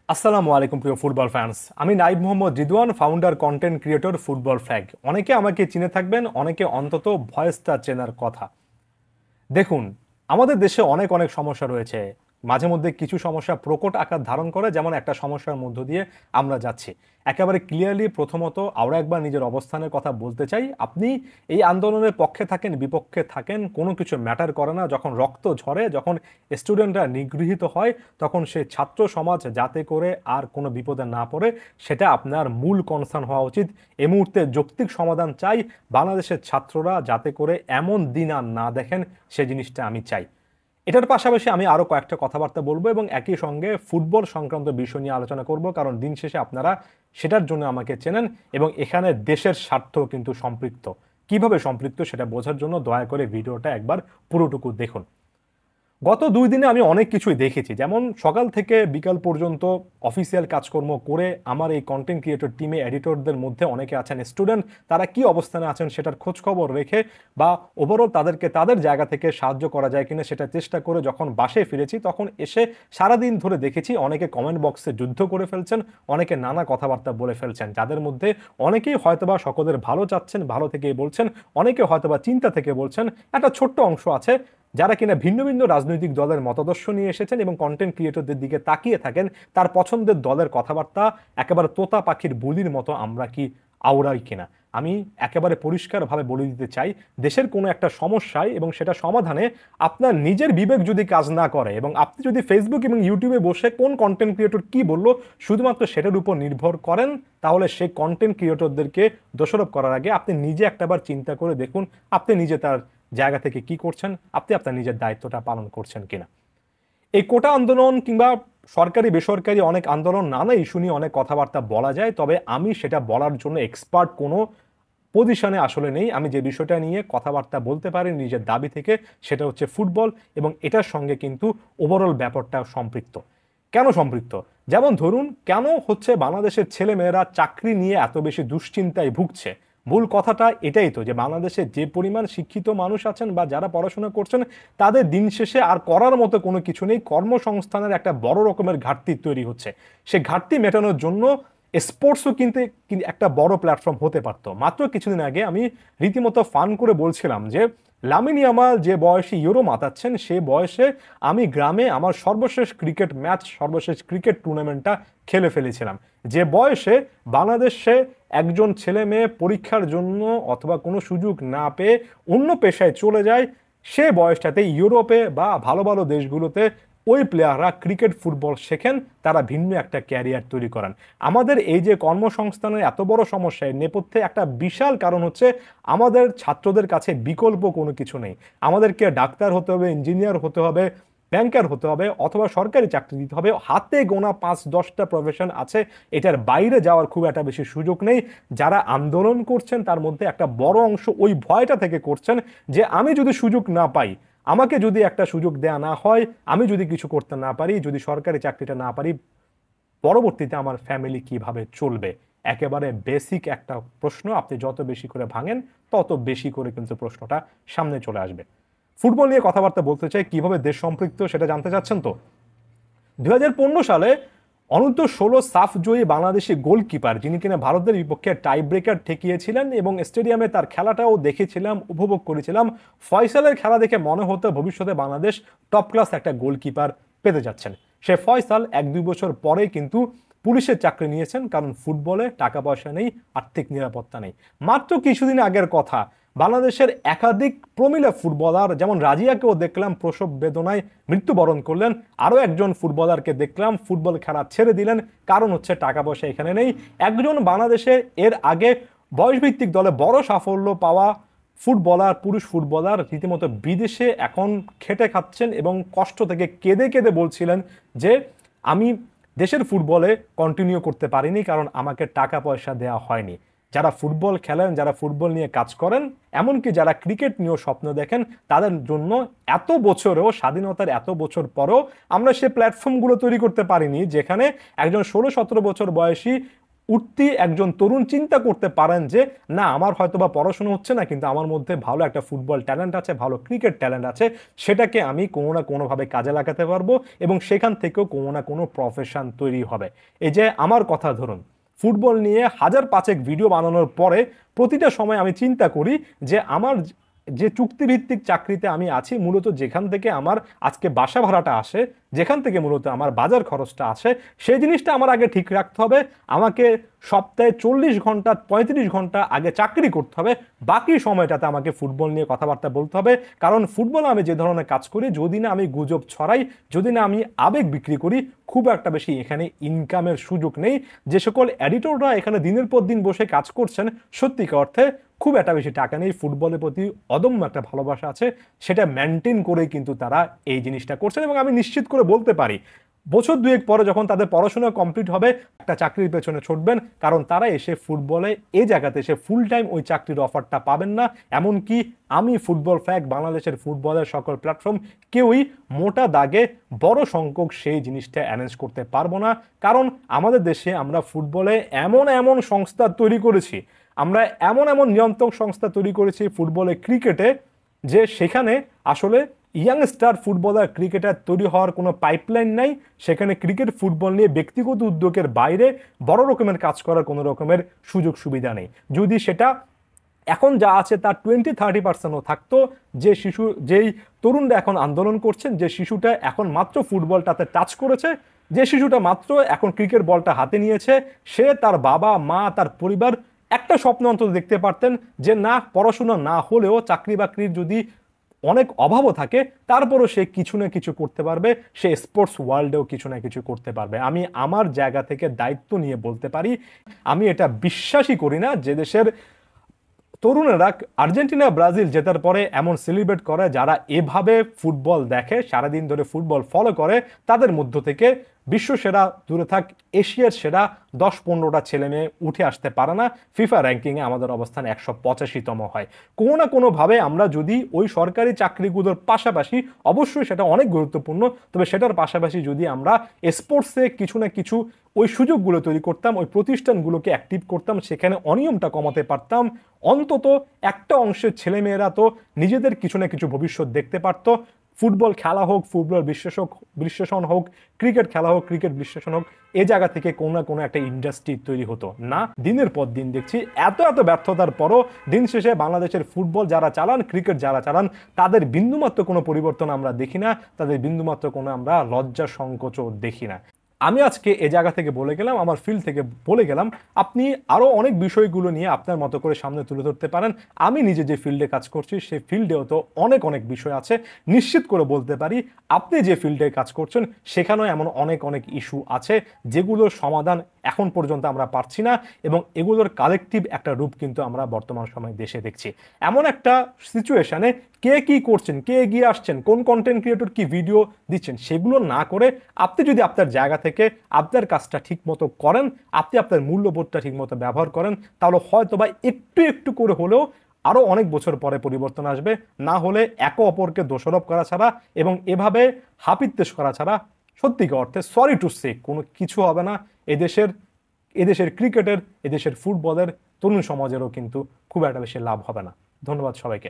আসসালামু আলাইকুম প্রিয় ফুটবল ফ্যান্স। আমি Naib Mohammad Ridwan, founder content creator football flag. অনেকে আমাকে চিনে থাকবেন, অনেকে অন্তত ভয়েসটা চেনার কথা। দেখুন, আমাদের দেশে অনেক অনেক সমস্যা রয়েছে। মাঝে মধ্যে কিছু সমস্যা প্রকট আকার ধারণ করে, যেমন একটা সমস্যার মধ্য দিয়ে আমরা যাচ্ছি। একেবারে ক্লিয়ারলি প্রথমত আরও একবার নিজের অবস্থানের কথা বলতে চাই। আপনি এই আন্দোলনের পক্ষে থাকেন, বিপক্ষে থাকেন, কোনো কিছু ম্যাটার করে না। যখন রক্ত ঝরে, যখন স্টুডেন্টরা নিগৃহীত হয়, তখন সে ছাত্র সমাজ যাতে করে আর কোনো বিপদে না পড়ে, সেটা আপনার মূল কনসার্ন হওয়া উচিত। এই মুহূর্তে যৌক্তিক সমাধান চাই। বাংলাদেশের ছাত্ররা যাতে করে এমন দিন আর না দেখেন, সে জিনিসটা আমি চাই। এটার পাশাপাশি আমি আরও কয়েকটা কথাবার্তা বলবো এবং একই সঙ্গে ফুটবল সংক্রান্ত বিষয় নিয়ে আলোচনা করব, কারণ দিন শেষে আপনারা সেটার জন্য আমাকে চেনেন এবং এখানে দেশের স্বার্থ কিন্তু সম্পৃক্ত। কিভাবে সম্পৃক্ত সেটা বোঝার জন্য দয়া করে ভিডিওটা একবার পুরোটুকু দেখুন। গত 2 দিনে আমি অনেক কিছুই দেখেছি, যেমন সকাল থেকে বিকাল পর্যন্ত অফিসিয়াল কাজকর্ম করে আমার এই কন্টেন্ট ক্রিয়েটর টিমে এডিটরদের মধ্যে অনেকে আছেন স্টুডেন্ট, তারা কি অবস্থানে আছেন সেটার খোঁজ খবর রেখে বা ওভারঅল তাদেরকে তাদের জায়গা থেকে সাহায্য করা যায় কিনা সেটা চেষ্টা করে যখন বাসায় ফিরেছি, তখন এসে সারাদিন ধরে দেখেছি অনেকে কমেন্ট বক্সে যুদ্ধ করে ফেলছেন, অনেকে নানা কথাবার্তা বলে ফেলছেন, যাদের মধ্যে অনেকেই হয়তোবা সকলের ভালো চাচ্ছেন, ভালো থেকেই বলছেন, অনেকে হয়তোবা চিন্তা থেকে বলছেন। একটা ছোট্ট অংশ আছে যারা কিনা ভিন্ন ভিন্ন রাজনৈতিক দলের মতাদর্শ নিয়ে এসেছেন এবং কন্টেন্ট ক্রিয়েটরদের দিকে তাকিয়ে থাকেন, তার পছন্দের দলের কথাবার্তা একেবারে তোতা পাখির বুলির মতো আমরা কি আওড়াই কিনা। আমি একেবারে পরিষ্কারভাবে বলে দিতে চাই, দেশের কোনো একটা সমস্যায় এবং সেটা সমাধানে আপনার নিজের বিবেক যদি কাজ না করে এবং আপনি যদি ফেসবুক এবং ইউটিউবে বসে কোন কন্টেন্ট ক্রিয়েটর কি বললো শুধুমাত্র সেটার উপর নির্ভর করেন, তাহলে সেই কন্টেন্ট ক্রিয়েটরদেরকে দোষারোপ করার আগে আপনি নিজে একটাবার চিন্তা করে দেখুন আপনি নিজে তার জায়গা থেকে কি করছেন, আপনি আপনার নিজের দায়িত্বটা পালন করছেন কিনা। এই কোটা আন্দোলন কিংবা সরকারি বেসরকারি অনেক আন্দোলন, নানা ইস্যু নিয়ে অনেক কথাবার্তা বলা যায়, তবে আমি সেটা বলার জন্য এক্সপার্ট কোনো পজিশনে আসলে নেই। আমি যে বিষয়টা নিয়ে কথাবার্তা বলতে পারি নিজের দাবি থেকে, সেটা হচ্ছে ফুটবল এবং এটার সঙ্গে কিন্তু ওভারঅল ব্যাপারটা সম্পৃক্ত। কেন সম্পৃক্ত? যেমন ধরুন, কেন হচ্ছে বাংলাদেশের ছেলেমেয়েরা চাকরি নিয়ে এত বেশি দুশ্চিন্তায় ভুগছে? মূল কথাটা এটাই তো, যে বাংলাদেশে যে পরিমাণ শিক্ষিত মানুষ আছেন বা যারা পড়াশোনা করছেন, তাদের দিন শেষে আর করার মতো কোনো কিছু নেই। কর্মসংস্থানের একটা বড় রকমের ঘাটতি তৈরি হচ্ছে। সে ঘাটতি মেটানোর জন্য স্পোর্টসও কিন্তু একটা বড় প্ল্যাটফর্ম হতে পারতো। মাত্র কিছুদিন আগে আমি রীতিমতো ফান করে বলছিলাম যে লামিন ইয়ামাল যে বয়সে ইউরো মাতাচ্ছেন, সে বয়সে আমি গ্রামে আমার সর্বশেষ ক্রিকেট ম্যাচ, সর্বশেষ ক্রিকেট টুর্নামেন্টটা খেলে ফেলেছিলাম। যে বয়সে বাংলাদেশে একজন ছেলে মেয়ে পরীক্ষার জন্য অথবা কোনো সুযোগ না পেয়ে অন্য পেশায় চলে যায়, সে বয়সটাতে ইউরোপে বা ভালো ভালো দেশগুলোতে ওই প্লেয়াররা ক্রিকেট ফুটবল শেখেন, তারা ভিন্ন একটা ক্যারিয়ার তৈরি করেন। আমাদের এই যে কর্মসংস্থানের এত বড় সমস্যা, এর নেপথ্যে একটা বিশাল কারণ হচ্ছে আমাদের ছাত্রদের কাছে বিকল্প কোনো কিছু নেই। আমাদেরকে ডাক্তার হতে হবে, ইঞ্জিনিয়ার হতে হবে, ব্যাংকার হতে হবে অথবা সরকারি চাকরি দিতে হবে। হাতে গোনা 5-10টা প্রফেশন আছে, এটার বাইরে যাওয়ার খুব একটা বেশি সুযোগ নেই। যারা আন্দোলন করছেন তার মধ্যে একটা বড় অংশ ওই ভয়টা থেকে করছেন যে আমি যদি সুযোগ না পাই, আমাকে যদি একটা সুযোগ দেয়া না হয়, আমি যদি কিছু করতে না পারি, যদি সরকারি চাকরিটা না পারি, পরবর্তীতে আমার ফ্যামিলি কিভাবে চলবে। একেবারে বেসিক একটা প্রশ্ন, আপনি যত বেশি করে ভাঙেন তত বেশি করে কিন্তু প্রশ্নটা সামনে চলে আসবে। ফুটবল নিয়ে কথাবার্তা বলতে চাই, কিভাবে দেশ সম্পৃক্ত সেটা জানতে চাচ্ছেন তো। 2015 সালে অনূর্ধ্ব 16 সাফ জয়ী বাংলাদেশি গোলকিপার, যিনি কিনা ভারতের বিপক্ষে টাই ব্রেকার ঠেকিয়েছিলেন এবং স্টেডিয়ামে তার খেলাটাও দেখেছিলাম, উপভোগ করেছিলাম, ফয়সালের খেলা দেখে মনে হতো ভবিষ্যতে বাংলাদেশ টপ ক্লাস একটা গোলকিপার পেতে যাচ্ছেন। সে ফয়সাল 1-2 বছর পরে কিন্তু পুলিশের চাকরি নিয়েছেন, কারণ ফুটবলে টাকা পয়সা নেই, আর্থিক নিরাপত্তা নেই। মাত্র কিছুদিন আগের কথা, বাংলাদেশের একাধিক প্রমিলা ফুটবলার, যেমন রাজিয়াকেও দেখলাম প্রসব বেদনায় মৃত্যুবরণ করলেন, আরও একজন ফুটবলারকে দেখলাম ফুটবল খেলা ছেড়ে দিলেন, কারণ হচ্ছে টাকা পয়সা এখানে নেই। একজন বাংলাদেশের এর আগে বয়সভিত্তিক দলে বড় সাফল্য পাওয়া ফুটবলার, পুরুষ ফুটবলার, রীতিমতো বিদেশে এখন খেটে খাচ্ছেন এবং কষ্ট থেকে কেঁদে কেঁদে বলছিলেন যে আমি দেশের ফুটবলে কন্টিনিউ করতে পারিনি, কারণ আমাকে টাকা পয়সা দেওয়া হয়নি। যারা ফুটবল খেলেন, যারা ফুটবল নিয়ে কাজ করেন, এমনকি যারা ক্রিকেট নিয়েও স্বপ্ন দেখেন, তাদের জন্য এত বছরেও, স্বাধীনতার এত বছর পরেও আমরা সে প্ল্যাটফর্মগুলো তৈরি করতে পারিনি যেখানে একজন 16-17 বছর বয়সী উঠতি একজন তরুণ চিন্তা করতে পারেন যে না, আমার হয়তো বা পড়াশোনা হচ্ছে না, কিন্তু আমার মধ্যে ভালো একটা ফুটবল ট্যালেন্ট আছে, ভালো ক্রিকেট ট্যালেন্ট আছে, সেটাকে আমি কোনো না কোনোভাবে কাজে লাগাতে পারবো এবং সেখান থেকেও কোনো না কোনো প্রফেশন তৈরি হবে। এই যে আমার কথা ধরুন, ফুটবল নিয়ে হাজার পাঁচেক ভিডিও বানানোর পরে প্রতিটা সময় আমি চিন্তা করি যে আমার যে চুক্তিভিত্তিক চাকরিতে আমি আছি, মূলত যেখান থেকে আমার আজকে বাসা ভাড়াটা আসে, যেখান থেকে মূলত আমার বাজার খরচটা আসে, সেই জিনিসটা আমার আগে ঠিক রাখতে হবে। আমাকে সপ্তাহে 40 ঘন্টা 35 ঘন্টা আগে চাকরি করতে হবে, বাকি সময়টাতে আমাকে ফুটবল নিয়ে কথাবার্তা বলতে হবে। কারণ ফুটবলে আমি যে ধরনের কাজ করি, যদি না আমি গুজব ছড়াই, যদি না আমি আবেগ বিক্রি করি, খুব একটা বেশি এখানে ইনকামের সুযোগ নেই। যে সকল এডিটররা এখানে দিনের পর দিন বসে কাজ করছেন, সত্যিকার অর্থে খুব একটা বেশি টাকা নেই, ফুটবলের প্রতি অদম্য একটা ভালোবাসা আছে, সেটা মেনটেন করে কিন্তু তারা এই জিনিসটা করছেন। এবং আমি নিশ্চিত করে বলতে পারি, বছর দুয়েক পরে যখন তাদের পড়াশোনা কমপ্লিট হবে, একটা চাকরির পেছনে ছুটবেন, কারণ তারা এসে ফুটবলে এই জায়গাতে এসে ফুল টাইম ওই চাকরির অফারটা পাবেন না। এমনকি আমি ফুটবল ফ্যাক্ট, বাংলাদেশের ফুটবলের সকল প্ল্যাটফর্ম, কেউই মোটা দাগে বড় সংখ্যক সেই জিনিসটা অ্যারেঞ্জ করতে পারবো না। কারণ আমাদের দেশে আমরা ফুটবলে এমন এমন সংস্থা তৈরি করেছি, আমরা এমন এমন নিয়ন্ত্রক সংস্থা তৈরি করেছি ফুটবলে, ক্রিকেটে, যে সেখানে আসলে ইয়াংস্টার ফুটবলার ক্রিকেটার তৈরি হওয়ার কোনো পাইপলাইন নাই। সেখানে ক্রিকেট ফুটবল নিয়ে ব্যক্তিগত উদ্যোগের বাইরে বড় রকমের কাজ করার কোনো রকমের সুযোগ সুবিধা নেই। যদি সেটা এখন যা আছে তার 20-30%ও থাকতো, যেই তরুণরা এখন আন্দোলন করছেন, যে শিশুটা এখন মাত্র ফুটবলটাতে টাচ করেছে, যে শিশুটা মাত্র এখন ক্রিকেট বলটা হাতে নিয়েছে, সে, তার বাবা মা, তার পরিবার একটা স্বপ্ন অন্তত দেখতে পারতেন যে না, পড়াশোনা না হলেও চাকরি বাকরির যদি অনেক অভাবও থাকে, তারপরও সে কিছু না কিছু করতে পারবে, সে স্পোর্টস ওয়ার্ল্ডেও কিছু না কিছু করতে পারবে। আমি আমার জায়গা থেকে দায়িত্ব নিয়ে বলতে পারি, আমি এটা বিশ্বাসই করি না যে দেশের তরুণেরা আর্জেন্টিনা ব্রাজিল জেতার পরে এমন সেলিব্রেট করে, যারা এভাবে ফুটবল দেখে, সারাদিন ধরে ফুটবল ফলো করে, তাদের মধ্য থেকে বিশ্ব সেরা দূরে থাক, এশিয়ার সেরা 10-15টা ছেলে মেয়ে উঠে আসতে পারে না। ফিফা র্যাঙ্কিংয়ে আমাদের অবস্থান 185তম হয়। কোনো না কোনোভাবে আমরা যদি ওই সরকারি চাকরিগুলোর পাশাপাশি, অবশ্যই সেটা অনেক গুরুত্বপূর্ণ, তবে সেটার পাশাপাশি যদি আমরা স্পোর্টসে কিছু না কিছু ওই সুযোগগুলো তৈরি করতাম, ওই প্রতিষ্ঠানগুলোকে অ্যাক্টিভ করতাম, সেখানে অনিয়মটা কমাতে পারতাম, অন্তত একটা অংশের ছেলেমেয়েরা তো নিজেদের কিছু না কিছু ভবিষ্যৎ দেখতে পারতো। ফুটবল খেলা হোক, ফুটবল বিশ্লেষণ হোক, ক্রিকেট খেলা হোক, ক্রিকেট বিশ্লেষণ হোক, এ জায়গা থেকে কোনো না কোনো একটা ইন্ডাস্ট্রি তৈরি হতো না। দিনের পর দিন দেখছি এত এত ব্যর্থতার পরও দিন শেষে বাংলাদেশের ফুটবল যারা চালান, ক্রিকেট যারা চালান, তাদের বিন্দুমাত্র কোনো পরিবর্তন আমরা দেখি না, তাদের বিন্দুমাত্র কোনো আমরা লজ্জা সংকোচও দেখি না। আমি আজকে এ জায়গা থেকে বলে গেলাম, আমার ফিল্ড থেকে বলে গেলাম, আপনি আরও অনেক বিষয়গুলো নিয়ে আপনার মতো করে সামনে তুলে ধরতে পারেন। আমি নিজে যে ফিল্ডে কাজ করছি, সেই ফিল্ডেও তো অনেক অনেক বিষয় আছে। নিশ্চিত করে বলতে পারি, আপনি যে ফিল্ডে কাজ করছেন সেখানেও এমন অনেক অনেক ইস্যু আছে যেগুলোর সমাধান এখন পর্যন্ত আমরা পারছি না, এবং এগুলোর কালেকটিভ একটা রূপ কিন্তু আমরা বর্তমান সময়ে দেশে দেখছি। এমন একটা সিচুয়েশনে কে কি করছেন, কে এগিয়ে আসছেন, কোন কন্টেন্ট ক্রিয়েটর কি ভিডিও দিচ্ছেন, সেগুলো না করে আপনি যদি আপনার জায়গা থেকে আপনার কাজটা ঠিক মতো করেন, আপনি আপনার মূল্যবোধটা ঠিক মতো ব্যবহার করেন, তাহলে হয়তো বা একটু একটু করে হলেও আরও অনেক বছর পরে পরিবর্তন আসবে। না হলে একে অপরকে দোষারোপ করা ছাড়া এবং এভাবে হাপিত্তেশ করা ছাড়া সত্যিকার অর্থে সরি টু সে কোনো কিছু হবে না। এদেশের ক্রিকেটের, এদেশের ফুটবলের, তরুণ সমাজেরও কিন্তু খুব একটা বেশি লাভ হবে না। ধন্যবাদ সবাইকে।